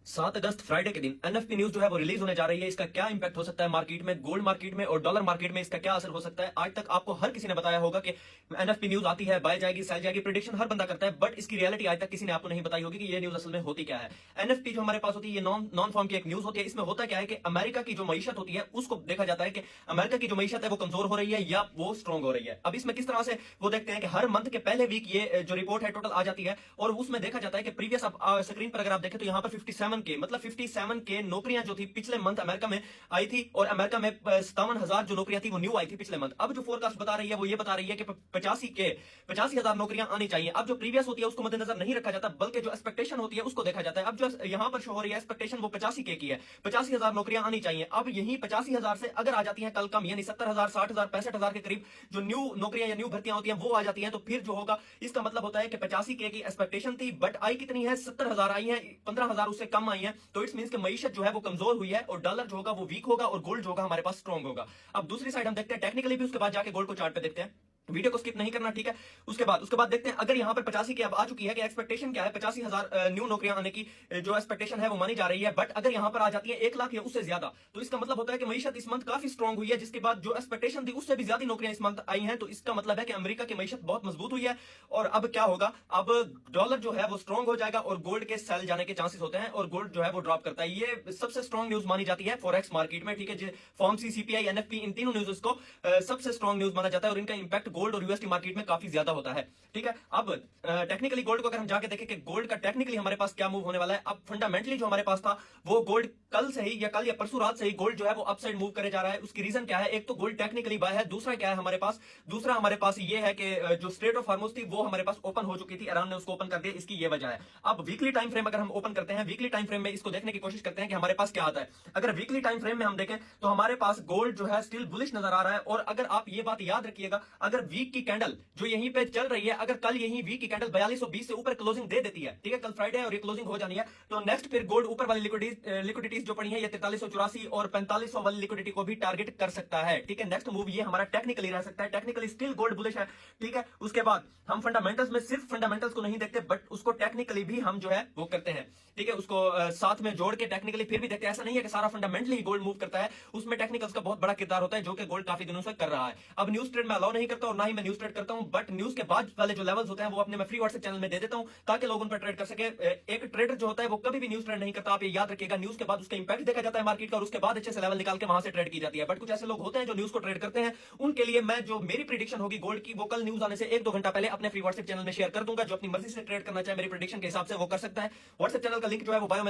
7 अगस्त Friday के दिन NFP news जो है वो रिलीज होने जा रही है। इसका क्या इंपैक्ट हो सकता है मार्केट में, गोल्ड मार्केट में और डॉलर मार्केट में इसका क्या असर हो सकता है। आज तक आपको हर किसी ने बताया होगा कि एनएफपी न्यूज आती है, बाय जाएगी सेल जाएगी, प्रिडिक्शन हर बंदा करता है, बट इसकी रियलिटी आज तक किसी ने आपको नहीं बताई होगी कि ये न्यूज असल में होती क्या है। एनएफपी जो हमारे पास होती है ये नॉन फॉर्म की एक न्यूज होती है। इसमें होता क्या है कि अमेरिका की जो मीशत होती है उसको देखा जाता है कि अमेरिका की जो मीशत है वो कमजोर हो रही है या वो स्ट्रॉन्ग हो रही है। अब इसमें किस तरह से वो देखते हैं कि हर मंथ के पहले वीक ये जो रिपोर्ट है टोटल आ जाती है और उसमें देखा जाता है कि प्रीवियस स्क्रीन पर अगर आप देखें तो यहाँ पर 57 के मतलब 57 के नौकरियां जो थी पिछले मंथ अमेरिका में आई थी और अमेरिका में 57,000 जो नौकरियां थी वो न्यू आई थी पिछले मंथ। अब जो फोरकास्ट बता रही है वो ये बता रही है कि 85,000 नौकरियां आनी चाहिए। अब जो प्रीवियस होती है उसको मद्देनजर नहीं रखा जाता बल्कि जो एक्सपेक्टेशन होती है उसको देखा जाता है। अब जो यहां पर शो हो रही है एक्सपेक्टेशन वो 85 की है, 85,000 नौकरियां आनी चाहिए। अब यही 85,000 से अगर आ जाती है कल कम यानी 70,000 60,000 65,000 के करीब जो न्यू नौकरियां या न्यू भर्तियां होती हैं वो आ जाती हैं तो फिर जो होगा इसका मतलब होता है कि 85 की एक्सपेक्टेशन थी बट आई कितनी है, 70,000 आई है, 15,000 उससे कम आई है। तो इट्स मींस कि मईशत जो है वो कमजोर हुई है और डॉलर जो होगा वो वीक होगा और गोल्ड जो होगा हमारे पास स्ट्रॉन्ग होगा। अब दूसरी साइड हम देखते हैं टेक्निकली भी, उसके बाद जाके गोल्ड को चार्ट पे देखते हैं। वीडियो को स्किप नहीं करना, ठीक है। उसके बाद देखते हैं अगर यहां पर 85 की अब आ चुकी है कि एक्सपेक्टेशन क्या है, 85,000 न्यू नौकरियां आने की जो एक्सपेक्टेशन है वो मानी जा रही है। बट अगर यहां पर आ जाती है 1 लाख या उससे ज्यादा तो इसका मतलब होता है कि मईशत इस मंथ काफी स्ट्रॉन्ग हुई है, जिसके बाद जो एक्सपेक्टेशन थी उससे भी ज्यादा नौकरियां इस मंथ आई हैं। तो इसका मतलब है कि अमेरिका की मईशत बहुत मजबूत हुई है। और अब क्या होगा, अब डॉलर जो है वो स्ट्रॉन्ग हो जाएगा और गोल्ड के सेल जाने के चांसेस होते हैं और गोल्ड जो है वो ड्रॉप करता है। ये सबसे स्ट्रॉन्ग न्यूज मानी जाती है फॉरेक्स मार्केट में, ठीक है। फॉर्मसी, सीपीआई, एनएफपी, इन तीनों न्यूज को सबसे स्ट्रॉन्ग न्यूज माना जाता है और इनका इंपैक्ट गोल्ड और यूएसडी मार्केट में काफी ज्यादा होता है, ठीक है। अब टेक्निकली गोल्ड को अगर हम जाके देखें कि गोल्ड का टेक्निकली हमारे पास क्या मूव होने वाला है। अब फंडामेंटली जो हमारे पास था वो गोल्ड कल से ही या कल या परसों रात से ही गोल्ड जो है वो अपसाइड मूव करे जा रहा है। उसकी रीजन क्या है, एक तो गोल्ड टेक्निकली बाय है, दूसरा क्या है हमारे पास, दूसरा हमारे पास ये है कि जो स्ट्रेट ऑफ हार्मोज थी वो हमारे पास ओपन हो चुकी थी, ईरान ने उसको ओपन कर दिया, इसकी ये वजह है। अब वीकली टाइम फ्रेम अगर हम ओपन करते हैं, वीकली टाइम फ्रेम में इसको देखने की कोशिश करते हैं कि हमारे पास क्या आता है। अगर वीकली टाइम फ्रेम में हम देखें तो हमारे पास गोल्ड जो है स्टिल बुलिश नजर आ रहा है। और अगर आप ये बात याद रखिएगा, अगर वीक की कैंडल जो यहीं पे चल रही है, अगर कल यही वीक की कैंडल 4220 से ऊपर क्लोजिंग दे देती है, ठीक है, कल फ्राइडे है और ये क्लोजिंग हो जानी है, तो नेक्स्ट फिर गोल्ड ऊपर वाली लिक्विडिटीज जो पड़ी है ये 4384 और 4500 वाली लिक्विडिटी को भी टारगेट कर सकता है, ठीक है। नेक्स्ट मूव ये हमारा टेक्निकली रह सकता है, टेक्निकली स्टिल गोल्ड बुलिश है, ठीक है। उसके बाद हम फंडामेंटल्स में सिर्फ फंडामेंटल्स को नहीं देखते बट उसको टेक्निकली भी हम जो है वो करते हैं, ठीक है। उसको साथ में जोड़ के टेक्निकली फिर भी देखते हैं। ऐसा नहीं है कि सारा फंडामेंटली ही गोल्ड मूव करता है, उसमें टेक्निकल्स का बहुत बड़ा किरदार होता है जो कि गोल्ड काफी दिनों से कर रहा है। अब न्यूज ट्रेड में अलाउ नहीं करता और ना ही मैं न्यूज ट्रेड करता हूं, बट न्यूज के बाद वाले जो लेवल्स होते हैं वो अपने मैं फ्री व्हाट्सएप चैनल में दे देता हूं ताकि लोग उन पर ट्रेड कर सके। एक ट्रेडर जो होता है वो कभी भी न्यूज ट्रेड नहीं करता, आप ये याद रखिएगा। न्यूज के बाद उसका इंपैक्ट देखा जाता है मार्केट का और उसके बाद अच्छे से लेवल निकाल के वहां से ट्रेड की जाती है। बट कुछ ऐसे लोग होते हैं जो न्यूज को ट्रेड करते हैं, उनके लिए मैं जो मेरी प्रिडिक्शन होगी गोल्ड की वो कल न्यूज आने से 1-2 घंटा पहले अपने फ्री व्हाट्सएप चैनल में शेयर कर दूंगा। जो अपनी मर्जी से ट्रेड करना चाहे मेरी प्रिडिक्शन के हिसाब से वो कर सकता है। व्हाट्सएप चैनल का लिंक जो है वो बायो में